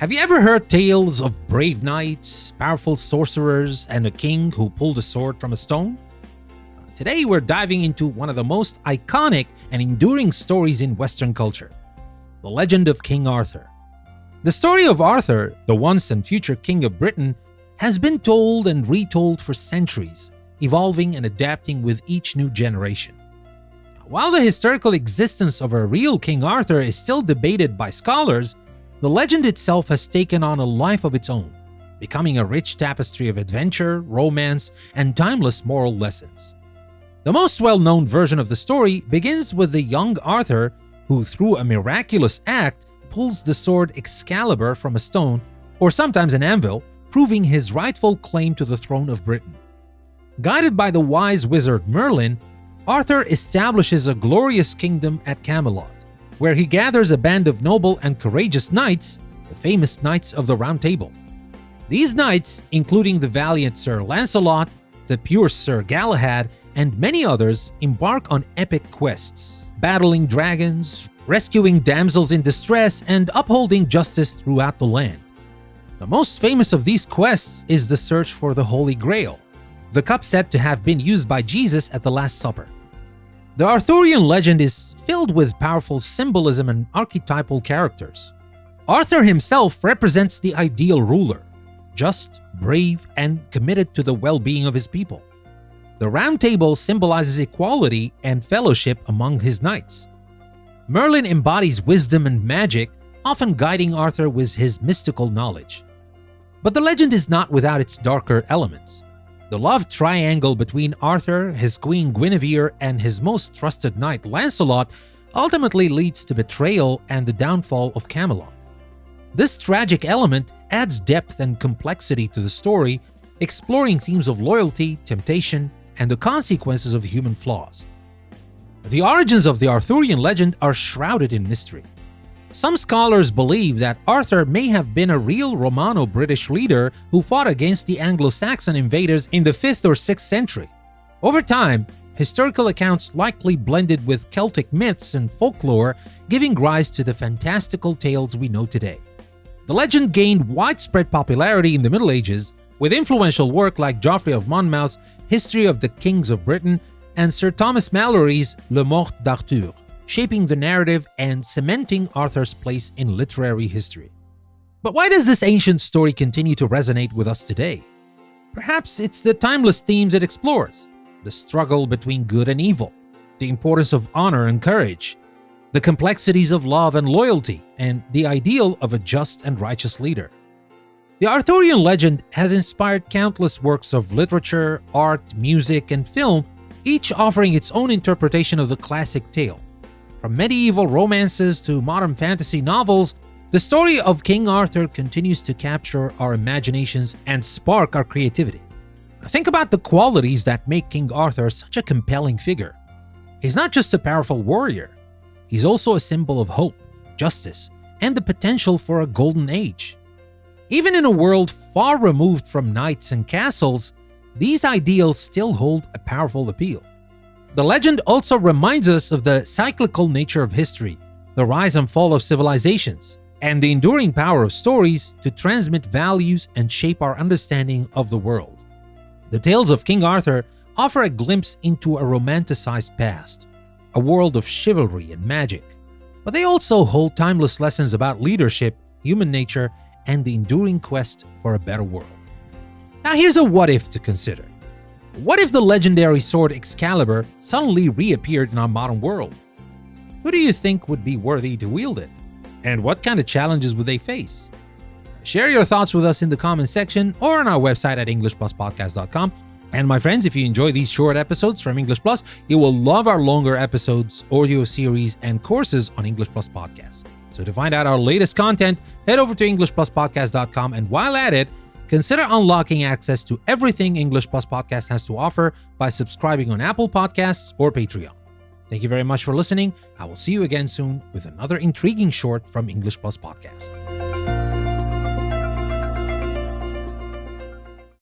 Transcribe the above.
Have you ever heard tales of brave knights, powerful sorcerers, and a king who pulled a sword from a stone? Today we're diving into one of the most iconic and enduring stories in Western culture, the legend of King Arthur. The story of Arthur, the once and future King of Britain, has been told and retold for centuries, evolving and adapting with each new generation. While the historical existence of a real King Arthur is still debated by scholars, the legend itself has taken on a life of its own, becoming a rich tapestry of adventure, romance, and timeless moral lessons. The most well-known version of the story begins with the young Arthur who, through a miraculous act, pulls the sword Excalibur from a stone, or sometimes an anvil, proving his rightful claim to the throne of Britain. Guided by the wise wizard Merlin, Arthur establishes a glorious kingdom at Camelot, where he gathers a band of noble and courageous knights, the famous Knights of the Round Table. These knights, including the valiant Sir Lancelot, the pure Sir Galahad, and many others, embark on epic quests, battling dragons, rescuing damsels in distress, and upholding justice throughout the land. The most famous of these quests is the search for the Holy Grail, the cup said to have been used by Jesus at the Last Supper. The Arthurian legend is filled with powerful symbolism and archetypal characters. Arthur himself represents the ideal ruler, just, brave, and committed to the well-being of his people. The Round Table symbolizes equality and fellowship among his knights. Merlin embodies wisdom and magic, often guiding Arthur with his mystical knowledge. But the legend is not without its darker elements. The love triangle between Arthur, his queen Guinevere, and his most trusted knight Lancelot ultimately leads to betrayal and the downfall of Camelot. This tragic element adds depth and complexity to the story, exploring themes of loyalty, temptation, and the consequences of human flaws. The origins of the Arthurian legend are shrouded in mystery. Some scholars believe that Arthur may have been a real Romano-British leader who fought against the Anglo-Saxon invaders in the 5th or 6th century. Over time, historical accounts likely blended with Celtic myths and folklore, giving rise to the fantastical tales we know today. The legend gained widespread popularity in the Middle Ages, with influential work like Geoffrey of Monmouth's History of the Kings of Britain and Sir Thomas Malory's Le Morte d'Arthur, shaping the narrative and cementing Arthur's place in literary history. But why does this ancient story continue to resonate with us today? Perhaps it's the timeless themes it explores: the struggle between good and evil, the importance of honor and courage, the complexities of love and loyalty, and the ideal of a just and righteous leader. The Arthurian legend has inspired countless works of literature, art, music, and film, each offering its own interpretation of the classic tale. From medieval romances to modern fantasy novels, the story of King Arthur continues to capture our imaginations and spark our creativity. Think about the qualities that make King Arthur such a compelling figure. He's not just a powerful warrior, he's also a symbol of hope, justice, and the potential for a golden age. Even in a world far removed from knights and castles, these ideals still hold a powerful appeal. The legend also reminds us of the cyclical nature of history, the rise and fall of civilizations, and the enduring power of stories to transmit values and shape our understanding of the world. The tales of King Arthur offer a glimpse into a romanticized past, a world of chivalry and magic, but they also hold timeless lessons about leadership, human nature, and the enduring quest for a better world. Now here's a what-if to consider. What if the legendary sword Excalibur suddenly reappeared in our modern world? Who do you think would be worthy to wield it? And what kind of challenges would they face? Share your thoughts with us in the comment section or on our website at EnglishPlusPodcast.com. And my friends, if you enjoy these short episodes from English Plus, you will love our longer episodes, audio series, and courses on English Plus Podcast. So to find out our latest content, head over to EnglishPlusPodcast.com, and while at it, consider unlocking access to everything English Plus Podcast has to offer by subscribing on Apple Podcasts or Patreon. Thank you very much for listening. I will see you again soon with another intriguing short from English Plus Podcast.